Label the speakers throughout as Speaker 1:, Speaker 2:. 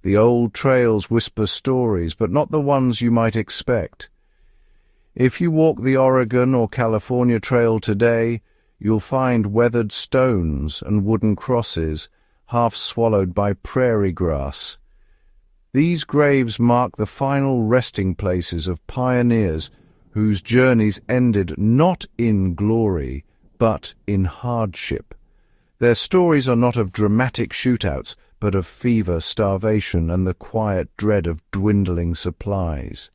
Speaker 1: The old trails whisper stories, but not the ones you might expect. If you walk the Oregon or California Trail today, you'll find weathered stones and wooden crosses, half swallowed by prairie grass. These graves mark the final resting places of pioneers whose journeys ended not in glory, but in hardship. Their stories are not of dramatic shootouts, but of fever, starvation, and the quiet dread of dwindling supplies.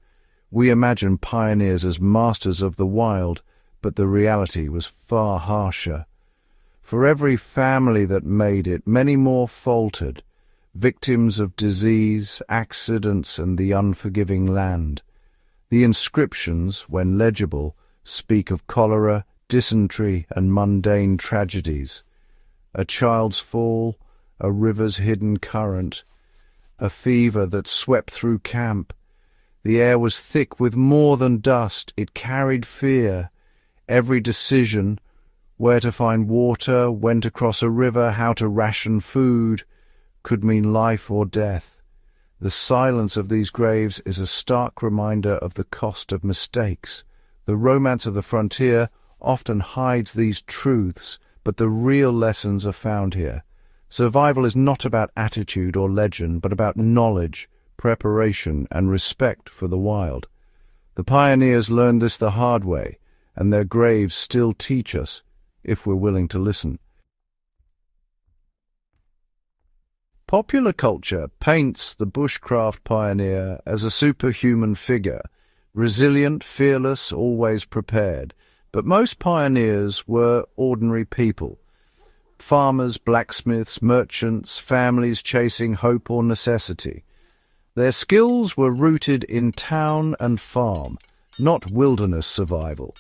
Speaker 1: We imagine pioneers as masters of the wild, but the reality was far harsher. For every family that made it, many more faltered, victims of disease, accidents, and the unforgiving land. The inscriptions, when legible, speak of cholera, dysentery, and mundane tragedies. A child's fall, a river's hidden current, a fever that swept through camp. The air was thick with more than dust, it carried fear. Every decision, where to find water, when to cross a river, how to ration food, could mean life or death. The silence of these graves is a stark reminder of the cost of mistakes. The romance of the frontier often hides these truths, but the real lessons are found here. Survival is not about attitude or legend, but about knowledge, preparation, and respect for the wild. The pioneers learned this the hard way, and their graves still teach us, if we're willing to listen. Popular culture paints the bushcraft pioneer as a superhuman figure, resilient, fearless, always prepared. But most pioneers were ordinary people. Farmers, blacksmiths, merchants, families chasing hope or necessity. Their skills were rooted in town and farm, not wilderness survival.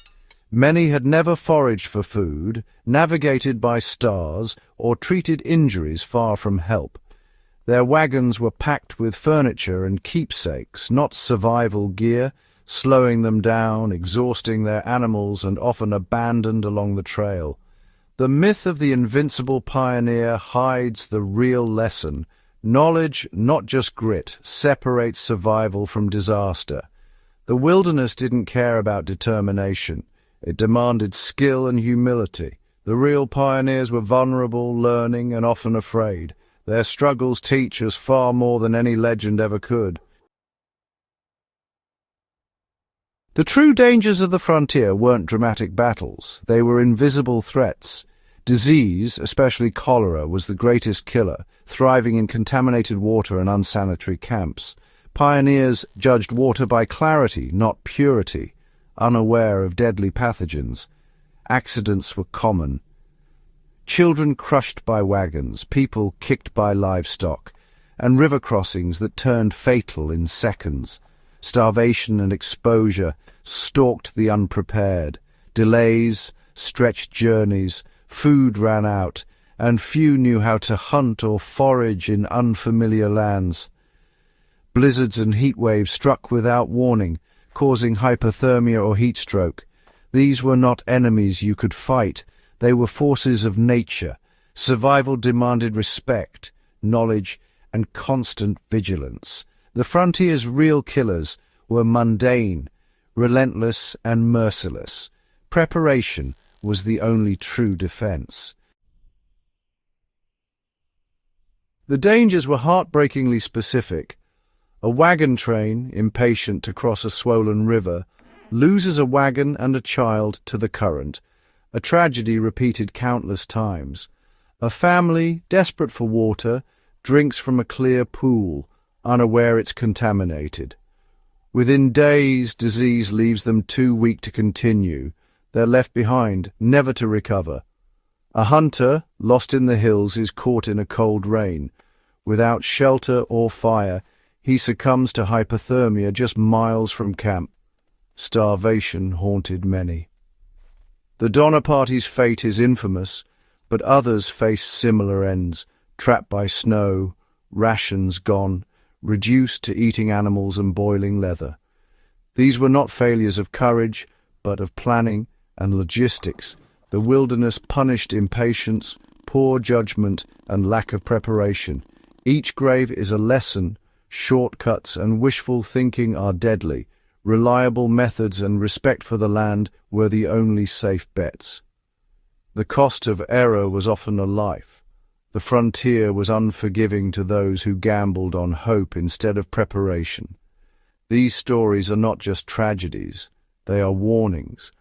Speaker 1: Many had never foraged for food, navigated by stars, or treated injuries far from help. Their wagons were packed with furniture and keepsakes, not survival gear, slowing them down, exhausting their animals, and often abandoned along the trail. The myth of the invincible pioneer hides the real lesson. Knowledge, not just grit, separates survival from disaster. The wilderness didn't care about determination. It demanded skill and humility. The real pioneers were vulnerable, learning, and often afraid. Their struggles teach us far more than any legend ever could. The true dangers of the frontier weren't dramatic battles. They were invisible threats. Disease, especially cholera, was the greatest killer, thriving in contaminated water and unsanitary camps. Pioneers judged water by clarity, not purity, unaware of deadly pathogens. Accidents were common. Children crushed by wagons, people kicked by livestock, and river crossings that turned fatal in seconds. Starvation and exposure stalked the unprepared. Delays, stretched journeys, food ran out, and few knew how to hunt or forage in unfamiliar lands. Blizzards and heat waves struck without warning, causing hypothermia or heat stroke. These were not enemies you could fight. They were forces of nature. Survival demanded respect, knowledge, and constant vigilance. The frontier's real killers were mundane, relentless, and merciless. Preparation was the only true defense. The dangers were heartbreakingly specific. A wagon train, impatient to cross a swollen river, loses a wagon and a child to the current, a tragedy repeated countless times. A family, desperate for water, drinks from a clear pool, unaware it's contaminated. Within days, disease leaves them too weak to continue. They're left behind, never to recover. A hunter, lost in the hills, is caught in a cold rain. Without shelter or fire, he succumbs to hypothermia just miles from camp. Starvation haunted many. The Donner Party's fate is infamous, but others face similar ends, trapped by snow, rations gone, reduced to eating animals and boiling leather. These were not failures of courage, but of planning and logistics. The wilderness punished impatience, poor judgment, and lack of preparation. Each grave is a lesson. Shortcuts and wishful thinking are deadly. Reliable methods and respect for the land were the only safe bets. The cost of error was often a life. The frontier was unforgiving to those who gambled on hope instead of preparation. These stories are not just tragedies, they are warnings.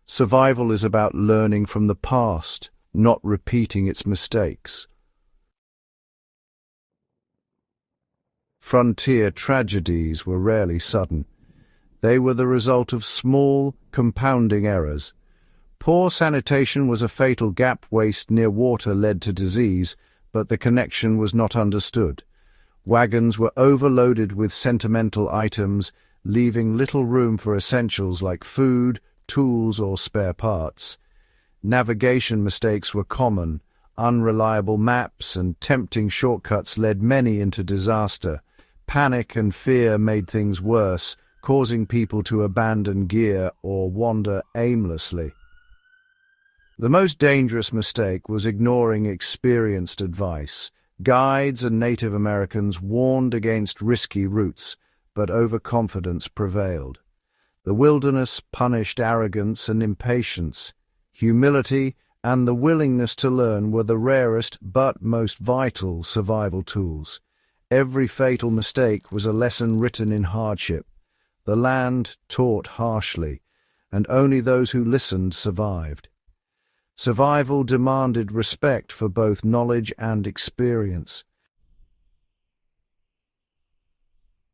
Speaker 1: Survival is about learning from the past, not repeating its mistakes. Frontier tragedies were rarely sudden. They were the result of small, compounding errors. Poor sanitation was a fatal gap. Waste near water led to disease, but the connection was not understood. Wagons were overloaded with sentimental items, leaving little room for essentials like food, tools, or spare parts. Navigation mistakes were common. Unreliable maps and tempting shortcuts led many into disaster. Panic and fear made things worse, causing people to abandon gear or wander aimlessly. The most dangerous mistake was ignoring experienced advice. Guides and Native Americans warned against risky routes, but overconfidence prevailed. The wilderness punished arrogance and impatience. Humility and the willingness to learn were the rarest but most vital survival tools. Every fatal mistake was a lesson written in hardship. The land taught harshly, and only those who listened survived. Survival demanded respect for both knowledge and experience.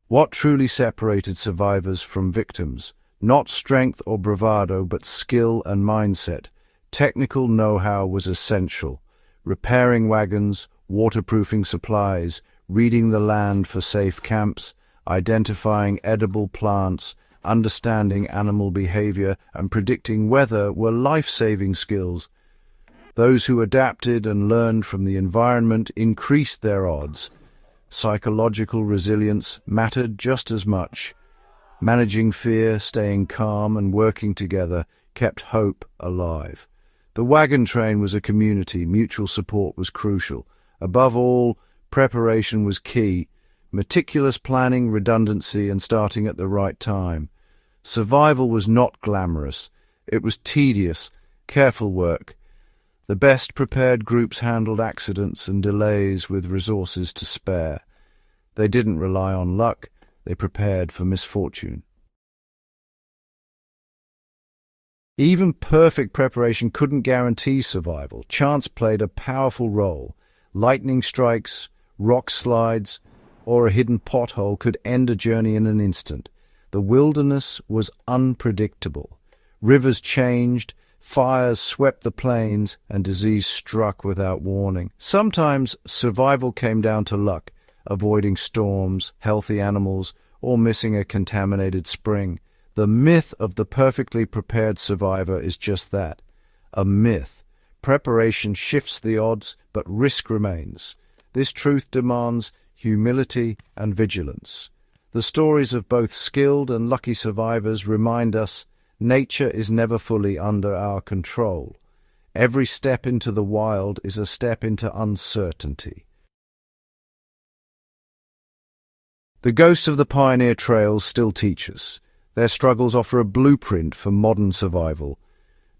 Speaker 1: What truly separated survivors from victims? Not strength or bravado, but skill and mindset. Technical know-how was essential. Repairing wagons, waterproofing supplies, reading the land for safe camps, identifying edible plants, understanding animal behavior, and predicting weather were life-saving skills. Those who adapted and learned from the environment increased their odds. Psychological resilience mattered just as much. Managing fear, staying calm, and working together kept hope alive. The wagon train was a community. Mutual support was crucial. Above all, preparation was key. Meticulous planning, redundancy, and starting at the right time. Survival was not glamorous. It was tedious, careful work. The best prepared groups handled accidents and delays with resources to spare. They didn't rely on luck, they prepared for misfortune. Even perfect preparation couldn't guarantee survival. Chance played a powerful role. Lightning strikes, rock slides, or a hidden pothole could end a journey in an instant. The wilderness was unpredictable. Rivers changed, fires swept the plains, and disease struck without warning. Sometimes survival came down to luck, avoiding storms, healthy animals, or missing a contaminated spring. The myth of the perfectly prepared survivor is just that, a myth. Preparation shifts the odds, but risk remains. This truth demands humility and vigilance. The stories of both skilled and lucky survivors remind us nature is never fully under our control. Every step into the wild is a step into uncertainty. The ghosts of the pioneer trails still teach us. Their struggles offer a blueprint for modern survival,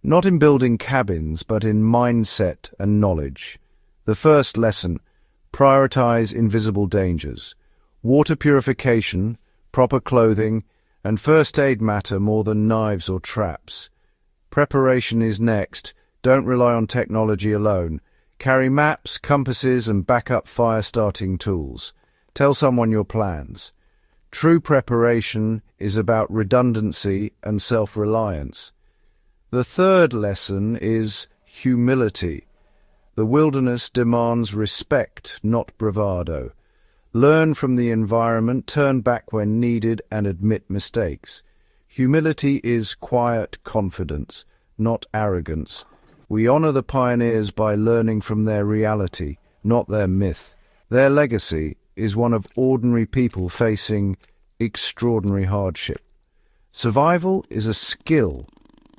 Speaker 1: not in building cabins, but in mindset and knowledge. The first lesson: prioritize invisible dangers. Water purification, proper clothing, and first aid matter more than knives or traps. Preparation is next. Don't rely on technology alone. Carry maps, compasses, and backup fire-starting tools. Tell someone your plans. True preparation is about redundancy and self-reliance. The third lesson is humility. The wilderness demands respect, not bravado. Learn from the environment, turn back when needed, and admit mistakes. Humility is quiet confidence, not arrogance. We honor the pioneers by learning from their reality, not their myth. Their legacy is one of ordinary people facing extraordinary hardship. Survival is a skill,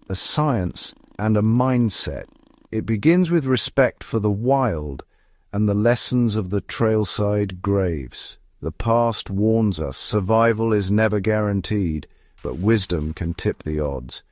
Speaker 1: a science, and a mindset. It begins with respect for the wild and the lessons of the trailside graves. The past warns us survival is never guaranteed, but wisdom can tip the odds.